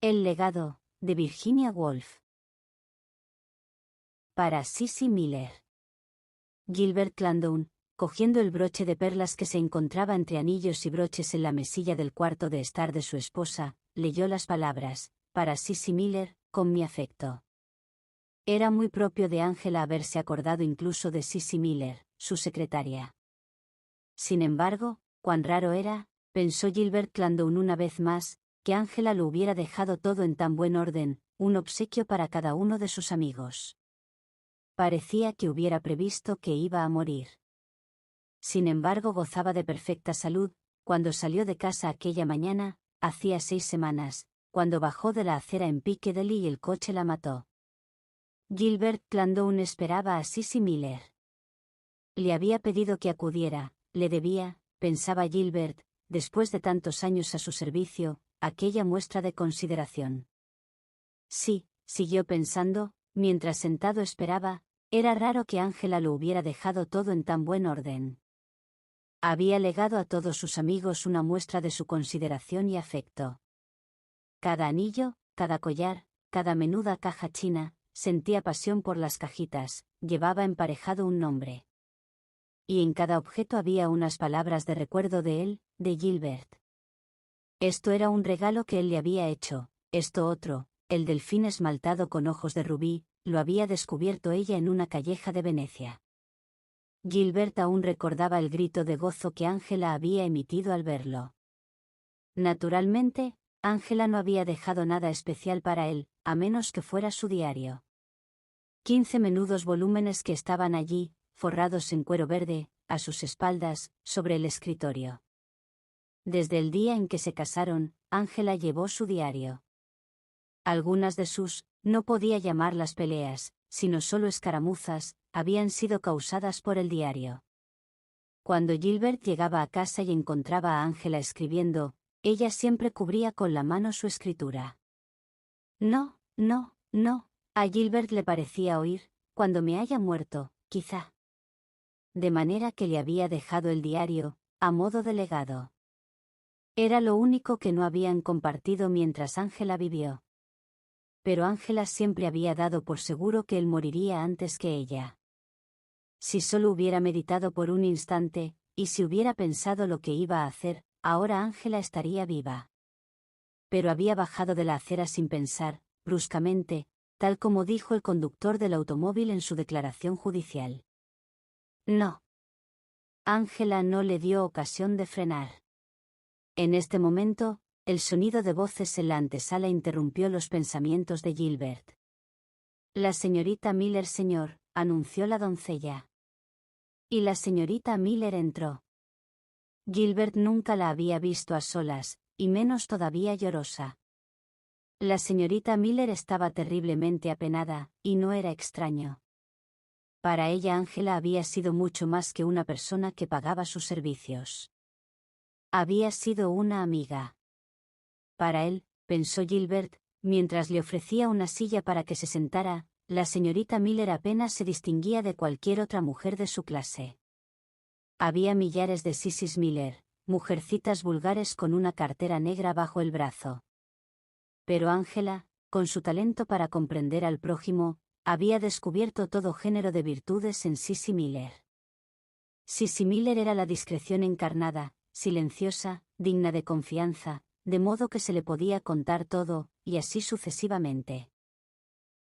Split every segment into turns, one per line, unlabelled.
El legado, de Virginia Woolf. Para Sissy Miller. Gilbert Clandon, cogiendo el broche de perlas que se encontraba entre anillos y broches en la mesilla del cuarto de estar de su esposa, leyó las palabras, para Sissy Miller, con mi afecto. Era muy propio de Angela haberse acordado incluso de Sissy Miller, su secretaria. Sin embargo, cuán raro era, pensó Gilbert Clandon una vez más, que Angela lo hubiera dejado todo en tan buen orden, un obsequio para cada uno de sus amigos. Parecía que hubiera previsto que iba a morir. Sin embargo, gozaba de perfecta salud. Cuando salió de casa aquella mañana, hacía 6 semanas, cuando bajó de la acera en Piccadilly y el coche la mató. Gilbert Clandon esperaba a Sissy Miller. Le había pedido que acudiera, le debía, pensaba Gilbert, después de tantos años a su servicio, aquella muestra de consideración. Sí, siguió pensando, mientras sentado esperaba, era raro que Angela lo hubiera dejado todo en tan buen orden. Había legado a todos sus amigos una muestra de su consideración y afecto. Cada anillo, cada collar, cada menuda caja china, sentía pasión por las cajitas, llevaba emparejado un nombre. Y en cada objeto había unas palabras de recuerdo de él, de Gilbert. Esto era un regalo que él le había hecho, esto otro, el delfín esmaltado con ojos de rubí, lo había descubierto ella en una calleja de Venecia. Gilbert aún recordaba el grito de gozo que Angela había emitido al verlo. Naturalmente, Angela no había dejado nada especial para él, a menos que fuera su diario. 15 menudos volúmenes que estaban allí, forrados en cuero verde, a sus espaldas, sobre el escritorio. Desde el día en que se casaron, Angela llevó su diario. Algunas de sus, no podía llamarlas peleas, sino solo escaramuzas, habían sido causadas por el diario. Cuando Gilbert llegaba a casa y encontraba a Angela escribiendo, ella siempre cubría con la mano su escritura. No, no, no, a Gilbert le parecía oír, cuando me haya muerto, quizá. De manera que le había dejado el diario, a modo de legado. Era lo único que no habían compartido mientras Angela vivió. Pero Angela siempre había dado por seguro que él moriría antes que ella. Si solo hubiera meditado por un instante, y si hubiera pensado lo que iba a hacer, ahora Angela estaría viva. Pero había bajado de la acera sin pensar, bruscamente, tal como dijo el conductor del automóvil en su declaración judicial. No. Angela no le dio ocasión de frenar. En este momento, el sonido de voces en la antesala interrumpió los pensamientos de Gilbert. La señorita Miller, señor, anunció la doncella. Y la señorita Miller entró. Gilbert nunca la había visto a solas, y menos todavía llorosa. La señorita Miller estaba terriblemente apenada, y no era extraño. Para ella Angela había sido mucho más que una persona que pagaba sus servicios. Había sido una amiga. Para él, pensó Gilbert, mientras le ofrecía una silla para que se sentara, la señorita Miller apenas se distinguía de cualquier otra mujer de su clase. Había millares de Sissy Miller, mujercitas vulgares con una cartera negra bajo el brazo. Pero Angela, con su talento para comprender al prójimo, había descubierto todo género de virtudes en Sissy Miller. Sissy Miller era la discreción encarnada, silenciosa, digna de confianza, de modo que se le podía contar todo, y así sucesivamente.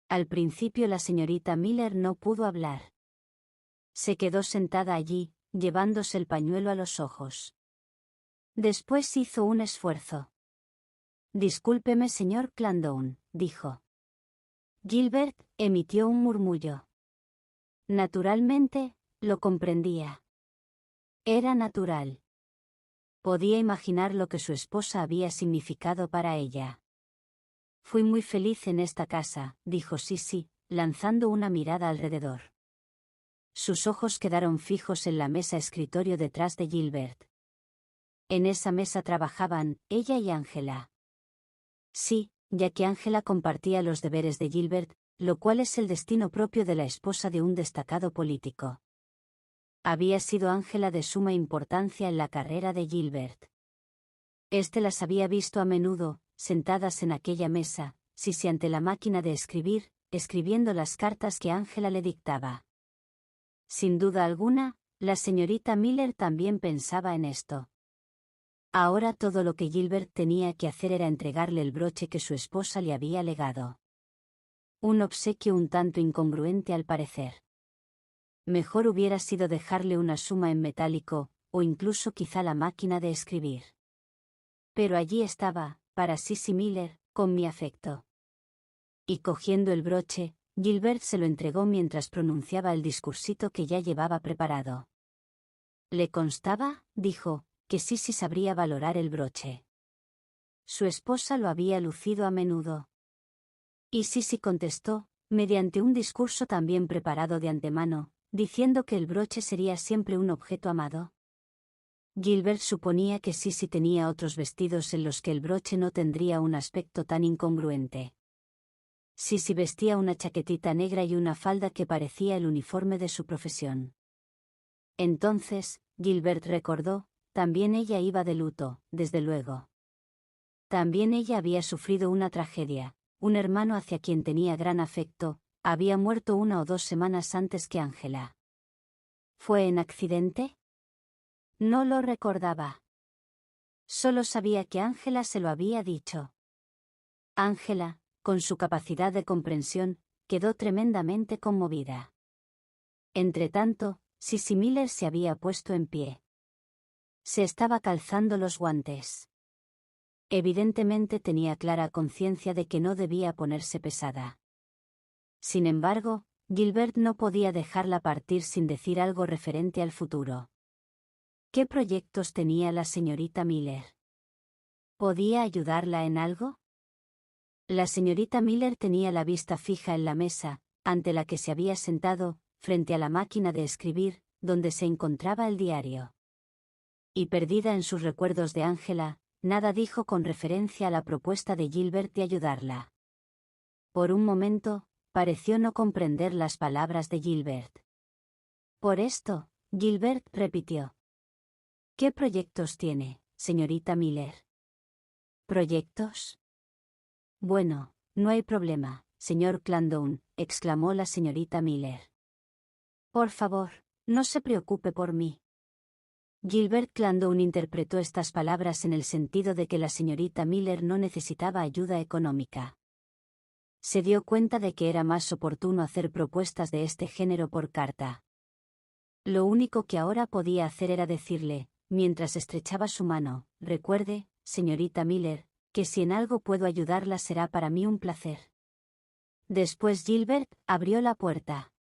Al principio la señorita Miller no pudo hablar. Se quedó sentada allí, llevándose el pañuelo a los ojos. Después hizo un esfuerzo. Discúlpeme, señor Clandon, dijo. Gilbert emitió un murmullo. Naturalmente, lo comprendía. Era natural. Podía imaginar lo que su esposa había significado para ella. Fui muy feliz en esta casa, dijo Sissy, lanzando una mirada alrededor. Sus ojos quedaron fijos en la mesa escritorio detrás de Gilbert. En esa mesa trabajaban, ella y Angela. Sí, ya que Angela compartía los deberes de Gilbert, lo cual es el destino propio de la esposa de un destacado político. Había sido Angela de suma importancia en la carrera de Gilbert. Este las había visto a menudo, sentadas en aquella mesa, Sisi ante la máquina de escribir, escribiendo las cartas que Ángela le dictaba. Sin duda alguna, la señorita Miller también pensaba en esto. Ahora todo lo que Gilbert tenía que hacer era entregarle el broche que su esposa le había legado. Un obsequio un tanto incongruente al parecer. Mejor hubiera sido dejarle una suma en metálico, o incluso quizá la máquina de escribir. Pero allí estaba, para Sisi Miller, con mi afecto. Y cogiendo el broche, Gilbert se lo entregó mientras pronunciaba el discursito que ya llevaba preparado. «¿Le constaba?», dijo, «que Sisi sabría valorar el broche». Su esposa lo había lucido a menudo. Y Sisi contestó, mediante un discurso también preparado de antemano, diciendo que el broche sería siempre un objeto amado. Gilbert suponía que Sisi tenía otros vestidos en los que el broche no tendría un aspecto tan incongruente. Sisi vestía una chaquetita negra y una falda que parecía el uniforme de su profesión. Entonces, Gilbert recordó, también ella iba de luto, desde luego. También ella había sufrido una tragedia, un hermano hacia quien tenía gran afecto, había muerto 1 o 2 semanas antes que Ángela. ¿Fue en accidente? No lo recordaba. Solo sabía que Ángela se lo había dicho. Ángela, con su capacidad de comprensión, quedó tremendamente conmovida. Entretanto, Sisi Miller se había puesto en pie. Se estaba calzando los guantes. Evidentemente tenía clara conciencia de que no debía ponerse pesada. Sin embargo, Gilbert no podía dejarla partir sin decir algo referente al futuro. ¿Qué proyectos tenía la señorita Miller? ¿Podía ayudarla en algo? La señorita Miller tenía la vista fija en la mesa, ante la que se había sentado, frente a la máquina de escribir, donde se encontraba el diario. Y perdida en sus recuerdos de Ángela, nada dijo con referencia a la propuesta de Gilbert de ayudarla. Por un momento, pareció no comprender las palabras de Gilbert. Por esto, Gilbert repitió. ¿Qué proyectos tiene, señorita Miller? ¿Proyectos? Bueno, no hay problema, señor Clandon, exclamó la señorita Miller. Por favor, no se preocupe por mí. Gilbert Clandon interpretó estas palabras en el sentido de que la señorita Miller no necesitaba ayuda económica. Se dio cuenta de que era más oportuno hacer propuestas de este género por carta. Lo único que ahora podía hacer era decirle, mientras estrechaba su mano, recuerde, señorita Miller, que si en algo puedo ayudarla será para mí un placer. Después Gilbert abrió la puerta.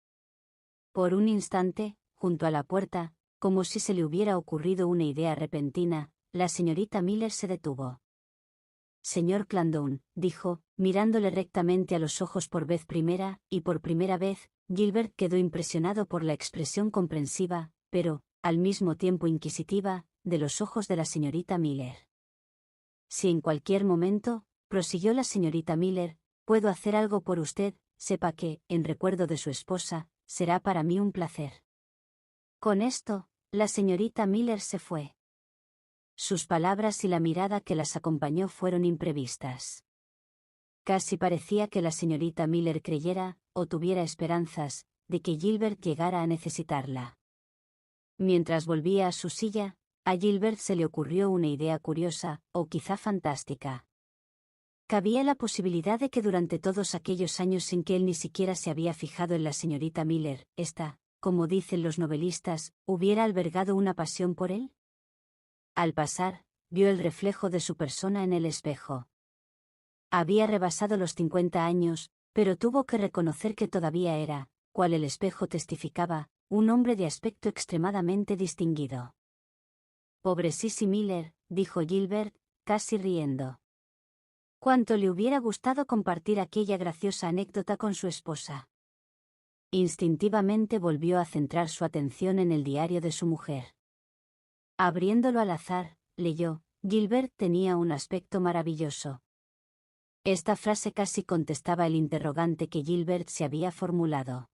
Por un instante, junto a la puerta, como si se le hubiera ocurrido una idea repentina, la señorita Miller se detuvo. Señor Clandon, dijo, mirándole rectamente a los ojos por vez primera, y por primera vez, Gilbert quedó impresionado por la expresión comprensiva, pero, al mismo tiempo inquisitiva, de los ojos de la señorita Miller. Si en cualquier momento, prosiguió la señorita Miller, puedo hacer algo por usted, sepa que, en recuerdo de su esposa, será para mí un placer. Con esto, la señorita Miller se fue. Sus palabras y la mirada que las acompañó fueron imprevistas. Casi parecía que la señorita Miller creyera, o tuviera esperanzas, de que Gilbert llegara a necesitarla. Mientras volvía a su silla, a Gilbert se le ocurrió una idea curiosa, o quizá fantástica. Cabía la posibilidad de que durante todos aquellos años en que él ni siquiera se había fijado en la señorita Miller, ésta, como dicen los novelistas, hubiera albergado una pasión por él. Al pasar, vio el reflejo de su persona en el espejo. Había rebasado los 50 años, pero tuvo que reconocer que todavía era, cual el espejo testificaba, un hombre de aspecto extremadamente distinguido. Pobre Sisi Miller, dijo Gilbert, casi riendo. Cuánto le hubiera gustado compartir aquella graciosa anécdota con su esposa. Instintivamente volvió a centrar su atención en el diario de su mujer. Abriéndolo al azar, leyó, Gilbert tenía un aspecto maravilloso. Esta frase casi contestaba el interrogante que Gilbert se había formulado.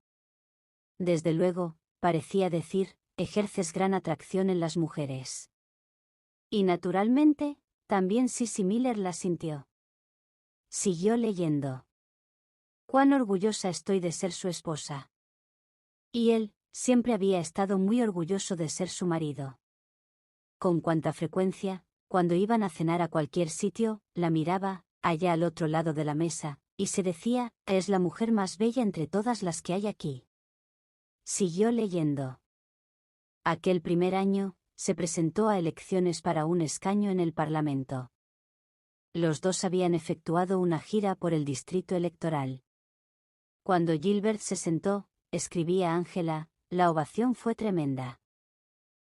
Desde luego, parecía decir, ejerces gran atracción en las mujeres. Y naturalmente, también Sisi Miller la sintió. Siguió leyendo. Cuán orgullosa estoy de ser su esposa. Y él, siempre había estado muy orgulloso de ser su marido. Con cuánta frecuencia, cuando iban a cenar a cualquier sitio, la miraba, allá al otro lado de la mesa, y se decía, es la mujer más bella entre todas las que hay aquí. Siguió leyendo. Aquel primer año, se presentó a elecciones para un escaño en el Parlamento. Los dos habían efectuado una gira por el distrito electoral. Cuando Gilbert se sentó, escribía Ángela, la ovación fue tremenda.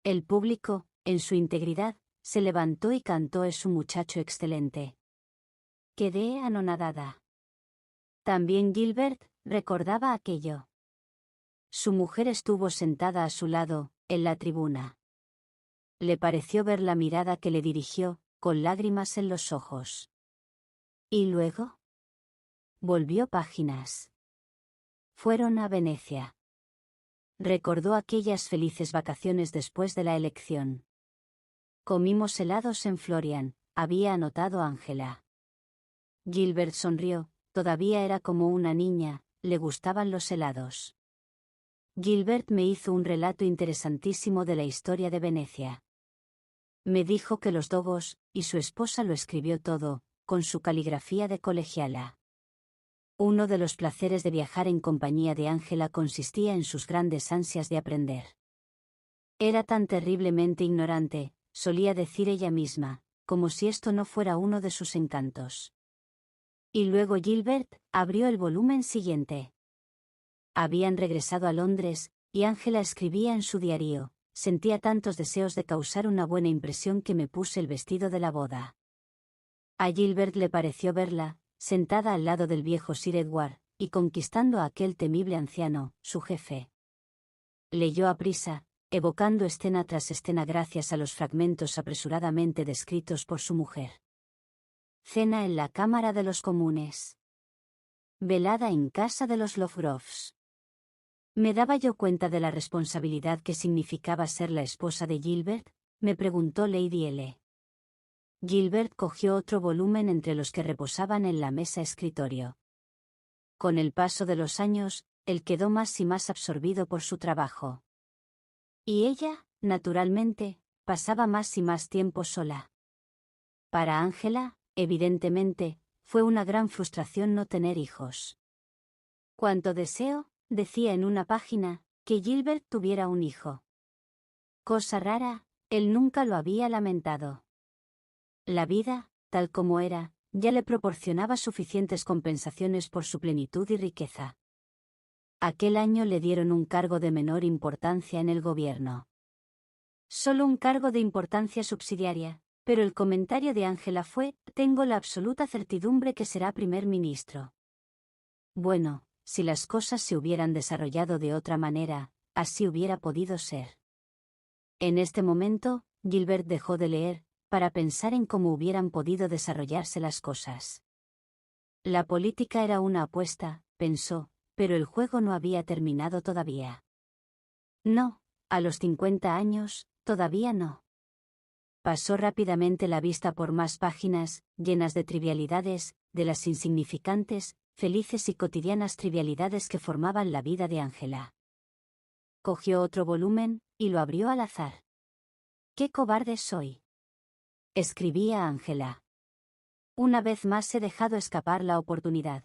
El público, en su integridad, se levantó y cantó es un muchacho excelente. Quedé anonadada. También Gilbert recordaba aquello. Su mujer estuvo sentada a su lado, en la tribuna. Le pareció ver la mirada que le dirigió, con lágrimas en los ojos. ¿Y luego? Volvió páginas. Fueron a Venecia. Recordó aquellas felices vacaciones después de la elección. Comimos helados en Florian, había anotado Ángela. Gilbert sonrió, todavía era como una niña, le gustaban los helados. Gilbert me hizo un relato interesantísimo de la historia de Venecia. Me dijo que los Dogos, y su esposa lo escribió todo, con su caligrafía de colegiala. Uno de los placeres de viajar en compañía de Ángela consistía en sus grandes ansias de aprender. Era tan terriblemente ignorante, solía decir ella misma, como si esto no fuera uno de sus encantos. Y luego Gilbert abrió el volumen siguiente. Habían regresado a Londres, y Ángela escribía en su diario, sentía tantos deseos de causar una buena impresión que me puse el vestido de la boda. A Gilbert le pareció verla, sentada al lado del viejo Sir Edward, y conquistando a aquel temible anciano, su jefe. Leyó aprisa, evocando escena tras escena gracias a los fragmentos apresuradamente descritos por su mujer. Cena en la Cámara de los Comunes. Velada en casa de los Lovegroves. ¿Me daba yo cuenta de la responsabilidad que significaba ser la esposa de Gilbert?, me preguntó Lady L. Gilbert cogió otro volumen entre los que reposaban en la mesa escritorio. Con el paso de los años, él quedó más y más absorbido por su trabajo. Y ella, naturalmente, pasaba más y más tiempo sola. Para Ángela, evidentemente, fue una gran frustración no tener hijos. Cuánto deseo, decía en una página, que Gilbert tuviera un hijo. Cosa rara, él nunca lo había lamentado. La vida, tal como era, ya le proporcionaba suficientes compensaciones por su plenitud y riqueza. Aquel año le dieron un cargo de menor importancia en el gobierno. Solo un cargo de importancia subsidiaria, pero el comentario de Ángela fue, tengo la absoluta certidumbre que será primer ministro. Bueno, si las cosas se hubieran desarrollado de otra manera, así hubiera podido ser. En este momento, Gilbert dejó de leer, para pensar en cómo hubieran podido desarrollarse las cosas. La política era una apuesta, pensó, pero el juego no había terminado todavía. No, a los 50 años, todavía no. Pasó rápidamente la vista por más páginas, llenas de trivialidades, de las insignificantes, felices y cotidianas trivialidades que formaban la vida de Ángela. Cogió otro volumen, y lo abrió al azar. ¡Qué cobarde soy!, escribía Ángela. Una vez más he dejado escapar la oportunidad.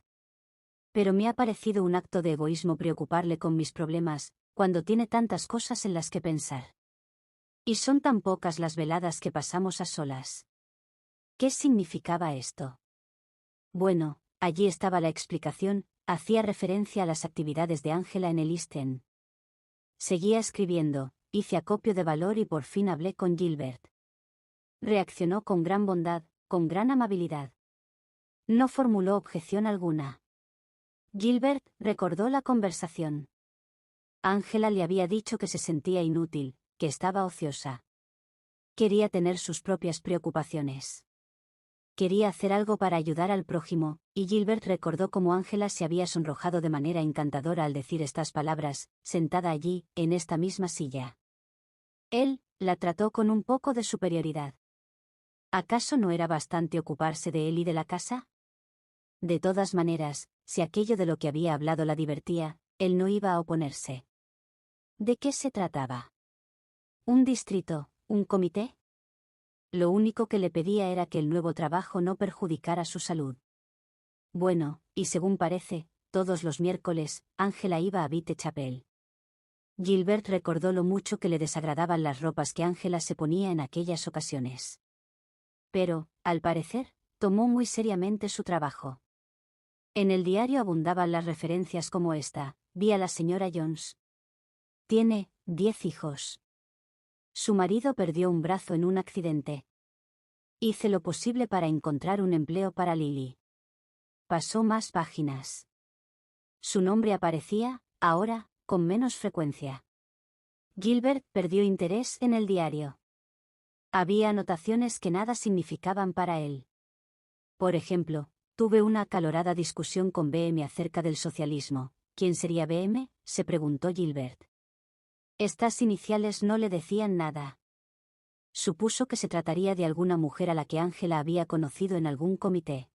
Pero me ha parecido un acto de egoísmo preocuparle con mis problemas, cuando tiene tantas cosas en las que pensar. Y son tan pocas las veladas que pasamos a solas. ¿Qué significaba esto? Bueno, allí estaba la explicación, hacía referencia a las actividades de Ángela en el East End. Seguía escribiendo, hice acopio de valor y por fin hablé con Gilbert. Reaccionó con gran bondad, con gran amabilidad. No formuló objeción alguna. Gilbert recordó la conversación. Ángela le había dicho que se sentía inútil, que estaba ociosa. Quería tener sus propias preocupaciones. Quería hacer algo para ayudar al prójimo, y Gilbert recordó cómo Ángela se había sonrojado de manera encantadora al decir estas palabras, sentada allí, en esta misma silla. Él la trató con un poco de superioridad. ¿Acaso no era bastante ocuparse de él y de la casa? De todas maneras, si aquello de lo que había hablado la divertía, él no iba a oponerse. ¿De qué se trataba? ¿Un distrito? ¿Un comité? Lo único que le pedía era que el nuevo trabajo no perjudicara su salud. Bueno, y según parece, todos los miércoles, Ángela iba a Vite Chapel. Gilbert recordó lo mucho que le desagradaban las ropas que Ángela se ponía en aquellas ocasiones. Pero, al parecer, tomó muy seriamente su trabajo. En el diario abundaban las referencias como esta: vi a la señora Jones. Tiene 10 hijos. Su marido perdió un brazo en un accidente. Hice lo posible para encontrar un empleo para Lily. Pasó más páginas. Su nombre aparecía, ahora, con menos frecuencia. Gilbert perdió interés en el diario. Había anotaciones que nada significaban para él. Por ejemplo, tuve una acalorada discusión con BM acerca del socialismo. ¿Quién sería BM?, se preguntó Gilbert. Estas iniciales no le decían nada. Supuso que se trataría de alguna mujer a la que Ángela había conocido en algún comité.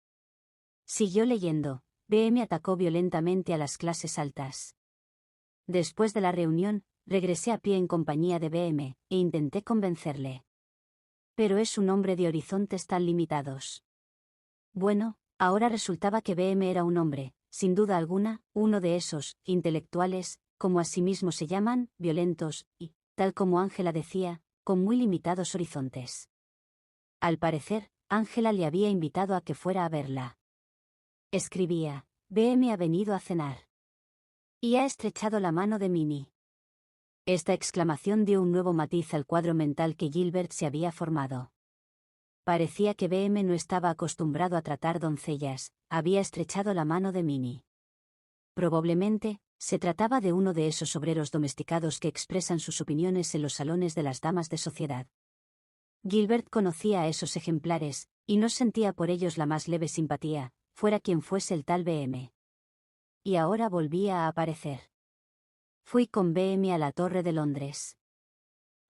Siguió leyendo. BM atacó violentamente a las clases altas. Después de la reunión, regresé a pie en compañía de BM, e intenté convencerle. Pero es un hombre de horizontes tan limitados. Bueno, ahora resultaba que BM era un hombre, sin duda alguna, uno de esos intelectuales, como asimismo se llaman, violentos, y, tal como Ángela decía, con muy limitados horizontes. Al parecer, Ángela le había invitado a que fuera a verla. Escribía: BM ha venido a cenar. Y ha estrechado la mano de Minnie. Esta exclamación dio un nuevo matiz al cuadro mental que Gilbert se había formado. Parecía que BM no estaba acostumbrado a tratar doncellas, había estrechado la mano de Minnie. Probablemente, se trataba de uno de esos obreros domesticados que expresan sus opiniones en los salones de las damas de sociedad. Gilbert conocía a esos ejemplares, y no sentía por ellos la más leve simpatía, fuera quien fuese el tal BM. Y ahora volvía a aparecer. Fui con BM a la Torre de Londres.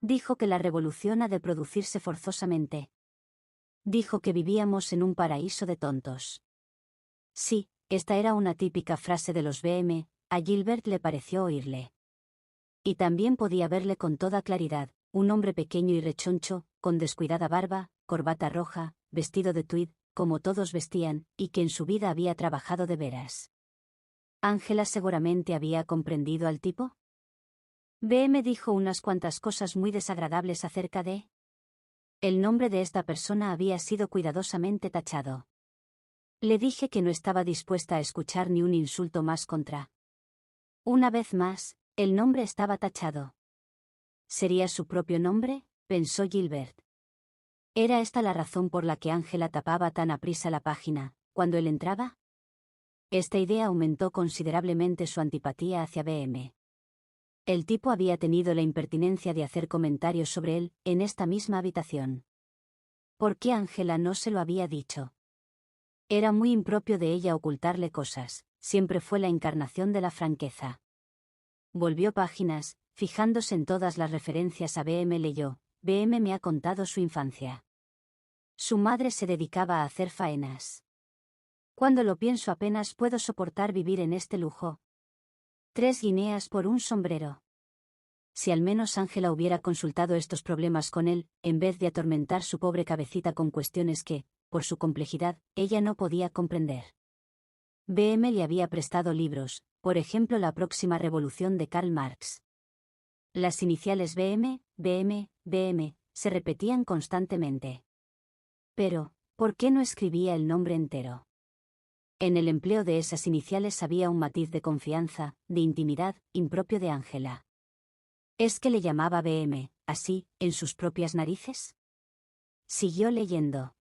Dijo que la revolución ha de producirse forzosamente. Dijo que vivíamos en un paraíso de tontos. Sí, esta era una típica frase de los BM, a Gilbert le pareció oírle. Y también podía verle con toda claridad, un hombre pequeño y rechoncho, con descuidada barba, corbata roja, vestido de tweed, como todos vestían, y que en su vida había trabajado de veras. ¿Ángela seguramente había comprendido al tipo? BM dijo unas cuantas cosas muy desagradables acerca de... El nombre de esta persona había sido cuidadosamente tachado. Le dije que no estaba dispuesta a escuchar ni un insulto más contra. Una vez más, el nombre estaba tachado. ¿Sería su propio nombre?, pensó Gilbert. ¿Era esta la razón por la que Ángela tapaba tan aprisa la página, cuando él entraba? Esta idea aumentó considerablemente su antipatía hacia BM. El tipo había tenido la impertinencia de hacer comentarios sobre él, en esta misma habitación. ¿Por qué Ángela no se lo había dicho? Era muy impropio de ella ocultarle cosas, siempre fue la encarnación de la franqueza. Volvió páginas, fijándose en todas las referencias a BM. Leyó: BM me ha contado su infancia. Su madre se dedicaba a hacer faenas. Cuando lo pienso apenas puedo soportar vivir en este lujo. 3 guineas por un sombrero. Si al menos Ángela hubiera consultado estos problemas con él, en vez de atormentar su pobre cabecita con cuestiones que, por su complejidad, ella no podía comprender. BM le había prestado libros, por ejemplo La próxima revolución de Karl Marx. Las iniciales BM, BM, BM, se repetían constantemente. Pero, ¿por qué no escribía el nombre entero? En el empleo de esas iniciales había un matiz de confianza, de intimidad, impropio de Ángela. ¿Es que le llamaba BM, así, en sus propias narices? Siguió leyendo.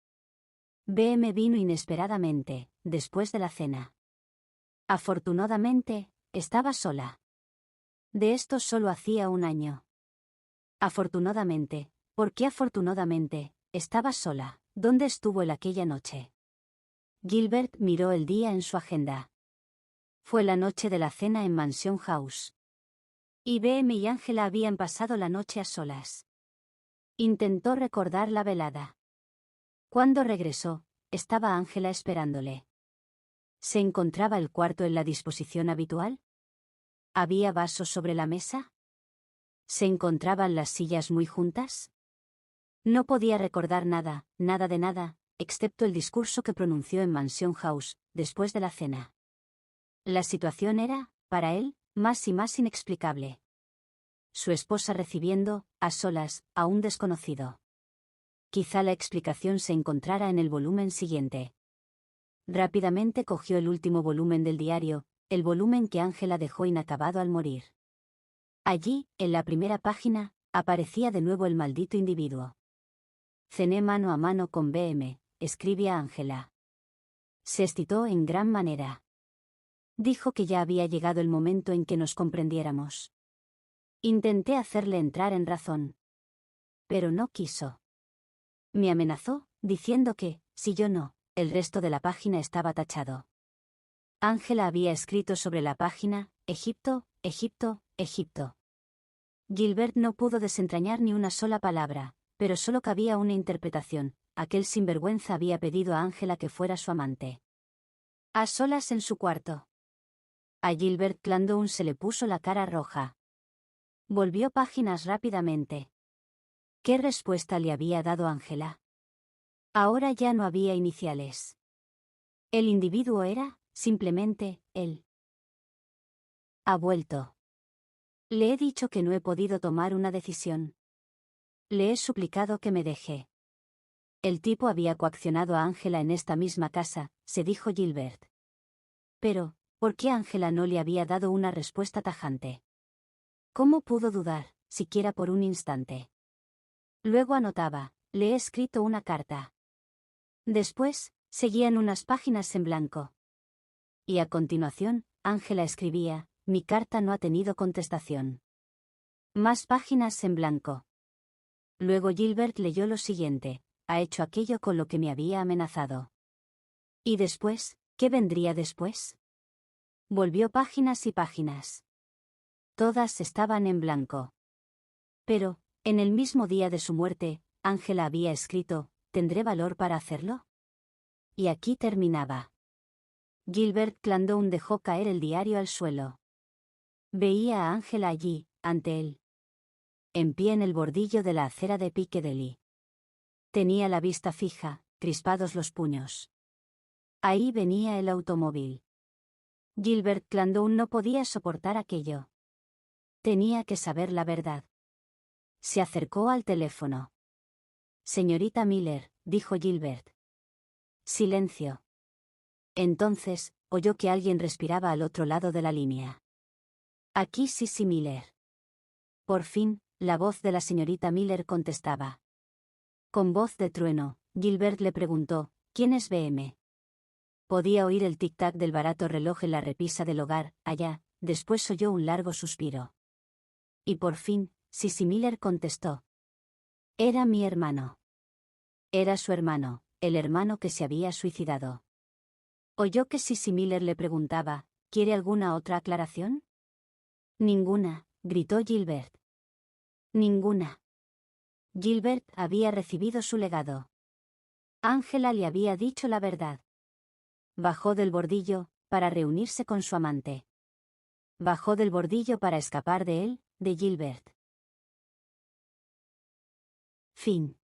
BM vino inesperadamente, después de la cena. Afortunadamente, estaba sola. De esto solo hacía un año. Afortunadamente, ¿por qué afortunadamente, estaba sola? ¿Dónde estuvo él aquella noche? Gilbert miró el día en su agenda. Fue la noche de la cena en Mansion House. Y BM y Ángela habían pasado la noche a solas. Intentó recordar la velada. Cuando regresó, estaba Ángela esperándole. ¿Se encontraba el cuarto en la disposición habitual? ¿Había vasos sobre la mesa? ¿Se encontraban las sillas muy juntas? No podía recordar nada, nada de nada, excepto el discurso que pronunció en Mansion House, después de la cena. La situación era, para él, más y más inexplicable. Su esposa recibiendo, a solas, a un desconocido. Quizá la explicación se encontrara en el volumen siguiente. Rápidamente cogió el último volumen del diario, el volumen que Ángela dejó inacabado al morir. Allí, en la primera página, aparecía de nuevo el maldito individuo. Cené mano a mano con BM, escribía Ángela. Se excitó en gran manera. Dijo que ya había llegado el momento en que nos comprendiéramos. Intenté hacerle entrar en razón. Pero no quiso. Me amenazó, diciendo que, si yo no, el resto de la página estaba tachado. Ángela había escrito sobre la página, Egipto, Egipto, Egipto. Gilbert no pudo desentrañar ni una sola palabra, pero solo cabía una interpretación. Aquel sinvergüenza había pedido a Ángela que fuera su amante. A solas en su cuarto. A Gilbert Clandon se le puso la cara roja. Volvió páginas rápidamente. ¿Qué respuesta le había dado Ángela? Ahora ya no había iniciales. El individuo era, simplemente, él. Ha vuelto. Le he dicho que no he podido tomar una decisión. Le he suplicado que me deje. El tipo había coaccionado a Ángela en esta misma casa, se dijo Gilbert. Pero, ¿por qué Ángela no le había dado una respuesta tajante? ¿Cómo pudo dudar, siquiera por un instante? Luego anotaba, le he escrito una carta. Después, seguían unas páginas en blanco. Y a continuación, Ángela escribía, mi carta no ha tenido contestación. Más páginas en blanco. Luego Gilbert leyó lo siguiente, ha hecho aquello con lo que me había amenazado. ¿Y después, qué vendría después? Volvió páginas y páginas. Todas estaban en blanco. Pero, en el mismo día de su muerte, Ángela había escrito, ¿tendré valor para hacerlo? Y aquí terminaba. Gilbert Clandon dejó caer el diario al suelo. Veía a Ángela allí, ante él. En pie en el bordillo de la acera de Piccadilly. Tenía la vista fija, crispados los puños. Ahí venía el automóvil. Gilbert Clandon no podía soportar aquello. Tenía que saber la verdad. Se acercó al teléfono. Señorita Miller, dijo Gilbert. Silencio. Entonces, oyó que alguien respiraba al otro lado de la línea. Aquí Sissy Miller. Por fin, la voz de la señorita Miller contestaba. Con voz de trueno, Gilbert le preguntó, ¿quién es BM? Podía oír el tic-tac del barato reloj en la repisa del hogar, allá, después oyó un largo suspiro. Y por fin, Sissy Miller contestó. Era mi hermano. Era su hermano, el hermano que se había suicidado. Oyó que Sissy Miller le preguntaba, ¿quiere alguna otra aclaración? Ninguna, gritó Gilbert. Ninguna. Gilbert había recibido su legado. Ángela le había dicho la verdad. Bajó del bordillo, para reunirse con su amante. Bajó del bordillo para escapar de él, de Gilbert. Fin.